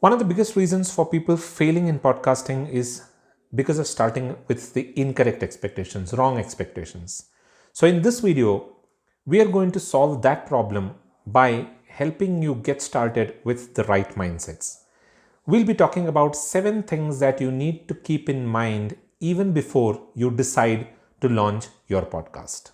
One of the biggest reasons for people failing in podcasting is because of starting with the incorrect expectations, wrong expectations. So, in this video, we are going to solve that problem by helping you get started with the right mindsets. We'll be talking about 7 things that you need to keep in mind even before you decide to launch your podcast.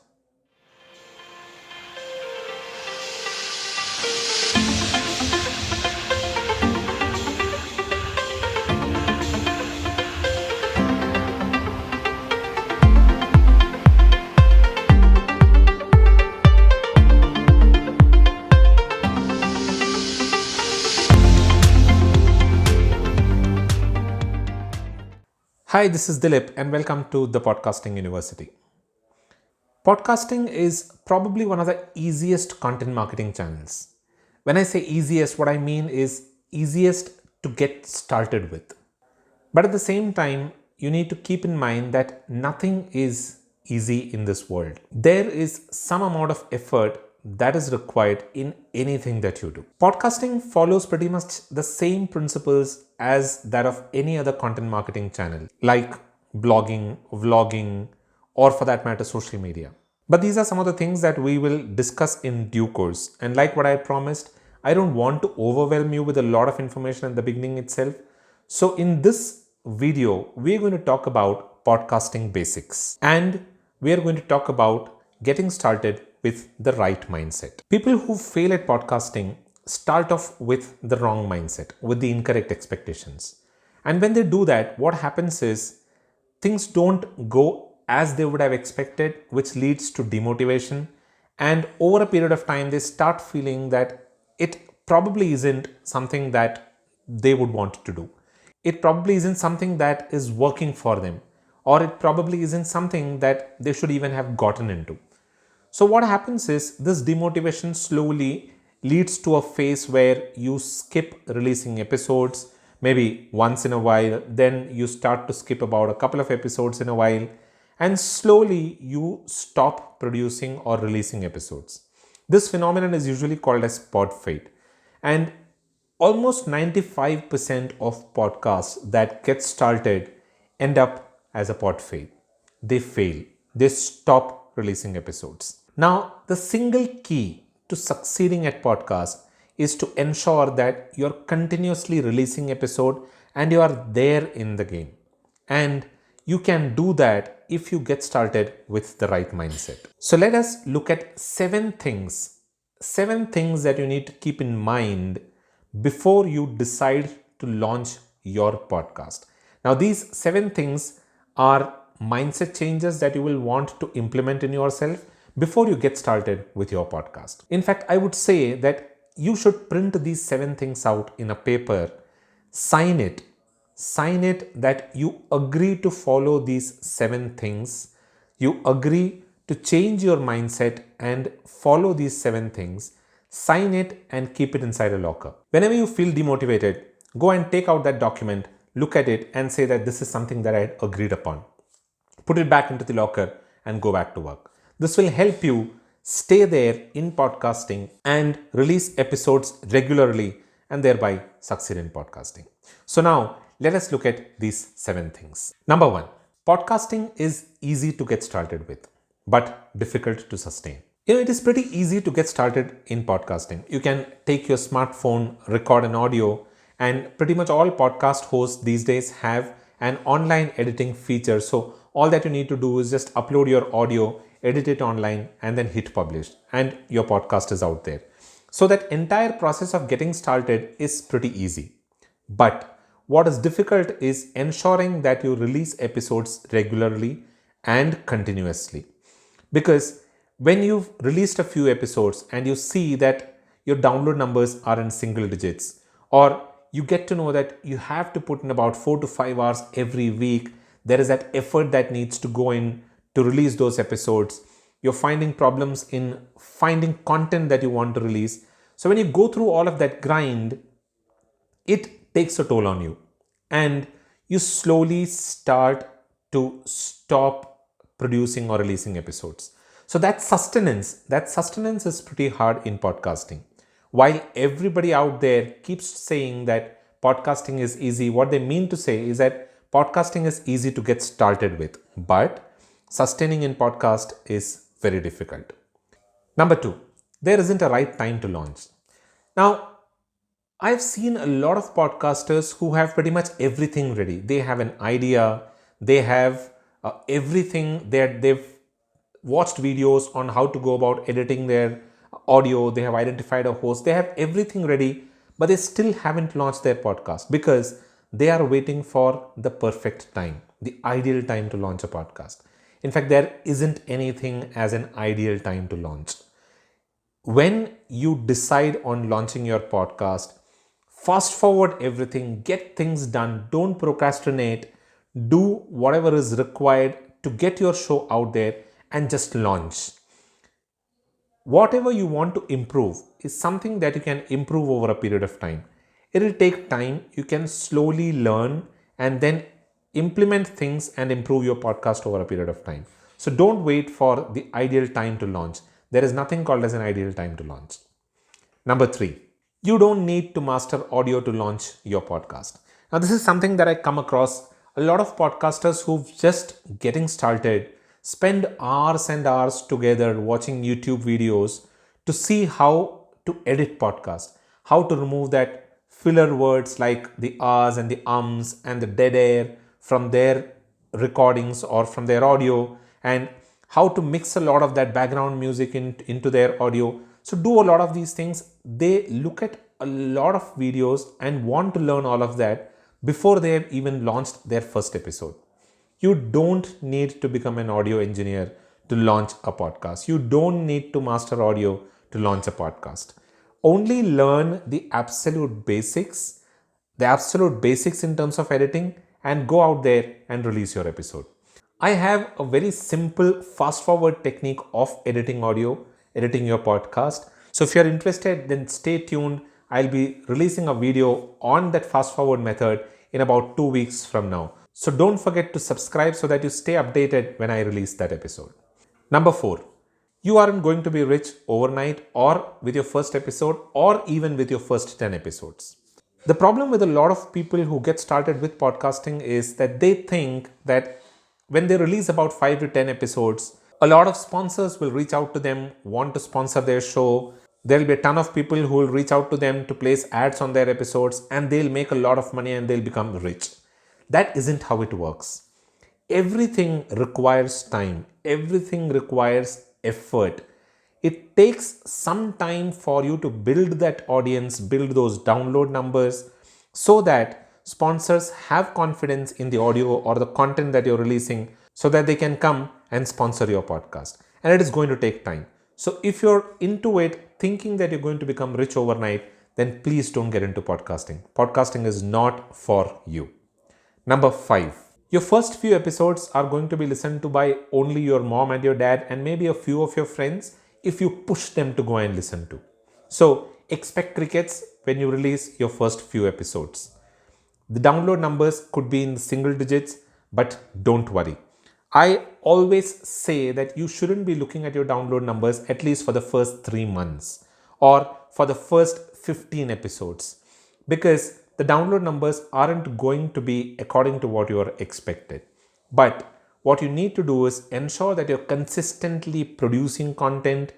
Hi, this is Dilip, and welcome to the Podcasting University. Podcasting is probably one of the easiest content marketing channels. When I say easiest, what I mean is easiest to get started with. But at the same time, you need to keep in mind that nothing is easy in this world. There is some amount of effort that is required in anything that you do. Podcasting follows pretty much the same principles as that of any other content marketing channel, like blogging, vlogging, or for that matter, social media. But these are some of the things that we will discuss in due course. And like what I promised, I don't want to overwhelm you with a lot of information at the beginning itself. So in this video, we're going to talk about podcasting basics, and we are going to talk about getting started with the right mindset. People who fail at podcasting start off with the wrong mindset, with the incorrect expectations. And when they do that, what happens is things don't go as they would have expected, which leads to demotivation. And over a period of time, they start feeling that it probably isn't something that they would want to do. It probably isn't something that is working for them, or it probably isn't something that they should even have gotten into. So what happens is this demotivation slowly leads to a phase where you skip releasing episodes, maybe once in a while, then you start to skip about a couple of episodes in a while, and slowly you stop producing or releasing episodes. This phenomenon is usually called as pod fade. And almost 95% of podcasts that get started end up as a pod fade. They fail. They stop releasing episodes. Now, the single key to succeeding at podcast is to ensure that you're continuously releasing episode and you are there in the game. And you can do that if you get started with the right mindset. So let us look at 7 things that you need to keep in mind before you decide to launch your podcast. Now, these 7 things are mindset changes that you will want to implement in yourself before you get started with your podcast. In fact, I would say that you should print these 7 things out in a paper, sign it that you agree to follow these 7 things. You agree to change your mindset and follow these 7 things. Sign it and keep it inside a locker. Whenever you feel demotivated, go and take out that document, look at it and say that this is something that I had agreed upon. Put it back into the locker and go back to work. This will help you stay there in podcasting and release episodes regularly and thereby succeed in podcasting. So now let us look at these 7 things. Number 1, podcasting is easy to get started with, but difficult to sustain. It is pretty easy to get started in podcasting. You can take your smartphone, record an audio, and pretty much all podcast hosts these days have an online editing feature. So all that you need to do is just upload your audio, edit it online, and then hit publish, and your podcast is out there. So that entire process of getting started is pretty easy. But what is difficult is ensuring that you release episodes regularly and continuously. Because when you've released a few episodes and you see that your download numbers are in single digits, or you get to know that you have to put in about 4 to 5 hours every week, there is that effort that needs to go in to release those episodes. You're finding problems in finding content that you want to release. So when you go through all of that grind, it takes a toll on you and you slowly start to stop producing or releasing episodes. So that sustenance is pretty hard in podcasting. While everybody out there keeps saying that podcasting is easy, what they mean to say is that podcasting is easy to get started with, but sustaining in podcast is very difficult. Number two, there isn't a right time to launch. Now, I've seen a lot of podcasters who have pretty much everything ready. They have an idea, they have everything that they've watched videos on how to go about editing their audio, they have identified a host, they have everything ready, but they still haven't launched their podcast because they are waiting for the perfect time, the ideal time to launch a podcast. In fact, there isn't anything as an ideal time to launch. When you decide on launching your podcast, fast forward everything, get things done, don't procrastinate, do whatever is required to get your show out there and just launch. Whatever you want to improve is something that you can improve over a period of time. It will take time. You can slowly learn and then implement things and improve your podcast over a period of time. So don't wait for the ideal time to launch. There is nothing called as an ideal time to launch. Number three, you don't need to master audio to launch your podcast. Now, this is something that I come across. A lot of podcasters who've just getting started spend hours and hours together watching YouTube videos to see how to edit podcast, how to remove that filler words like the ahs and the ums and the dead air from their recordings or from their audio, and how to mix a lot of that background music into their audio. So do a lot of these things. They look at a lot of videos and want to learn all of that before they have even launched their first episode. You don't need to become an audio engineer to launch a podcast. You don't need to master audio to launch a podcast. Only learn the absolute basics in terms of editing, and go out there and release your episode. I have a very simple fast forward technique of editing audio, editing your podcast. So if you're interested, then stay tuned. I'll be releasing a video on that fast forward method in about 2 weeks from now. So don't forget to subscribe so that you stay updated when I release that episode. Number four, you aren't going to be rich overnight or with your first episode or even with your first 10 episodes. The problem with a lot of people who get started with podcasting is that they think that when they release about 5 to 10 episodes, a lot of sponsors will reach out to them, want to sponsor their show. There will be a ton of people who will reach out to them to place ads on their episodes, and they'll make a lot of money and they'll become rich. That isn't how it works. Everything requires time. Everything requires effort. It takes some time for you to build that audience, build those download numbers, so that sponsors have confidence in the audio or the content that you're releasing, so that they can come and sponsor your podcast. And it is going to take time. So if you're into it, thinking that you're going to become rich overnight, then please don't get into podcasting. Podcasting is not for you. Number five, your first few episodes are going to be listened to by only your mom and your dad and maybe a few of your friends if you push them to go and listen to. So expect crickets when you release your first few episodes. The download numbers could be in the single digits, but don't worry. I always say that you shouldn't be looking at your download numbers at least for the first 3 months or for the first 15 episodes, because the download numbers aren't going to be according to what you are expected. But what you need to do is ensure that you're consistently producing content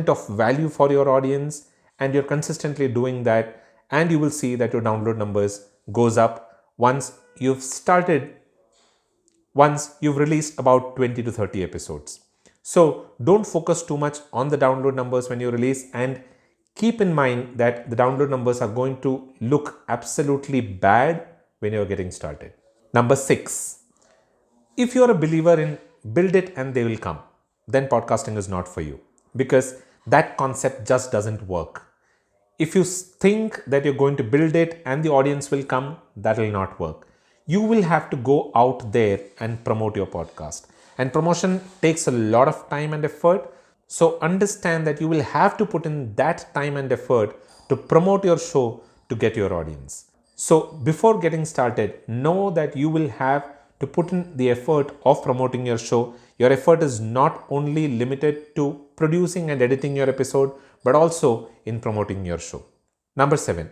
of value for your audience, and you're consistently doing that, and you will see that your download numbers goes up once you've released about 20 to 30 episodes. So don't focus too much on the download numbers when you release, and keep in mind that the download numbers are going to look absolutely bad when you're getting started. Number six, if you're a believer in build it and they will come, then podcasting is not for you, because that concept just doesn't work. If you think that you're going to build it and the audience will come, that will not work. You will have to go out there and promote your podcast. And promotion takes a lot of time and effort. So understand that you will have to put in that time and effort to promote your show to get your audience. So before getting started, know that you will have to put in the effort of promoting your show. Your effort is not only limited to producing and editing your episode, but also in promoting your show. Number 7,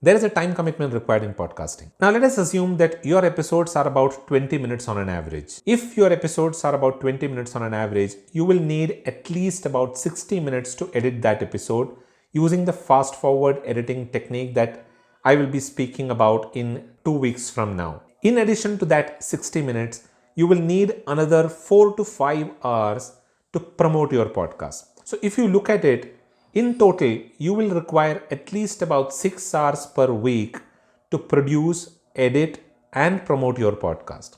There is a time commitment required in podcasting. Now let us assume that your episodes are about 20 minutes on an average. If your episodes are about 20 minutes on an average, you will need at least about 60 minutes to edit that episode using the fast forward editing technique that I will be speaking about in 2 weeks from now. In addition to that 60 minutes, you will need another 4 to 5 hours to promote your podcast. So if you look at it, in total, you will require at least about 6 hours per week to produce, edit, and promote your podcast.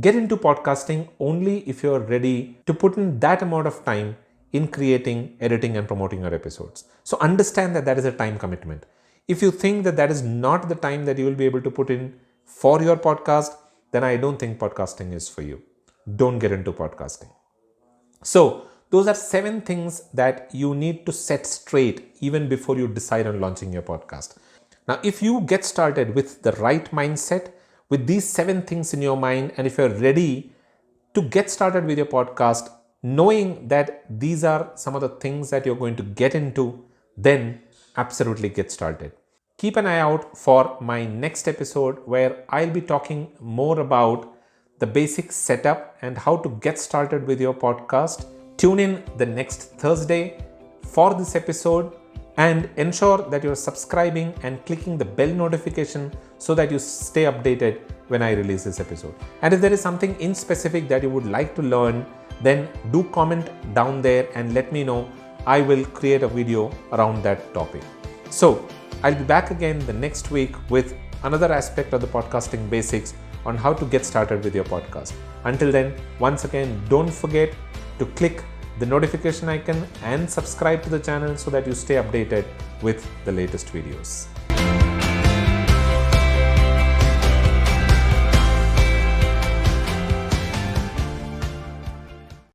Get into podcasting only if you're ready to put in that amount of time in creating, editing, and promoting your episodes. So understand that that is a time commitment. If you think that that is not the time that you will be able to put in for your podcast, then I don't think podcasting is for you. Don't get into podcasting. So, those are 7 things that you need to set straight even before you decide on launching your podcast. Now, if you get started with the right mindset, with these 7 things in your mind, and if you're ready to get started with your podcast, knowing that these are some of the things that you're going to get into, then absolutely get started. Keep an eye out for my next episode where I'll be talking more about the basic setup and how to get started with your podcast. Tune in the next Thursday for this episode and ensure that you're subscribing and clicking the bell notification so that you stay updated when I release this episode. And if there is something in specific that you would like to learn, then do comment down there and let me know. I will create a video around that topic. So I'll be back again the next week with another aspect of the podcasting basics on how to get started with your podcast. Until then, once again, don't forget to click the notification icon and subscribe to the channel so that you stay updated with the latest videos.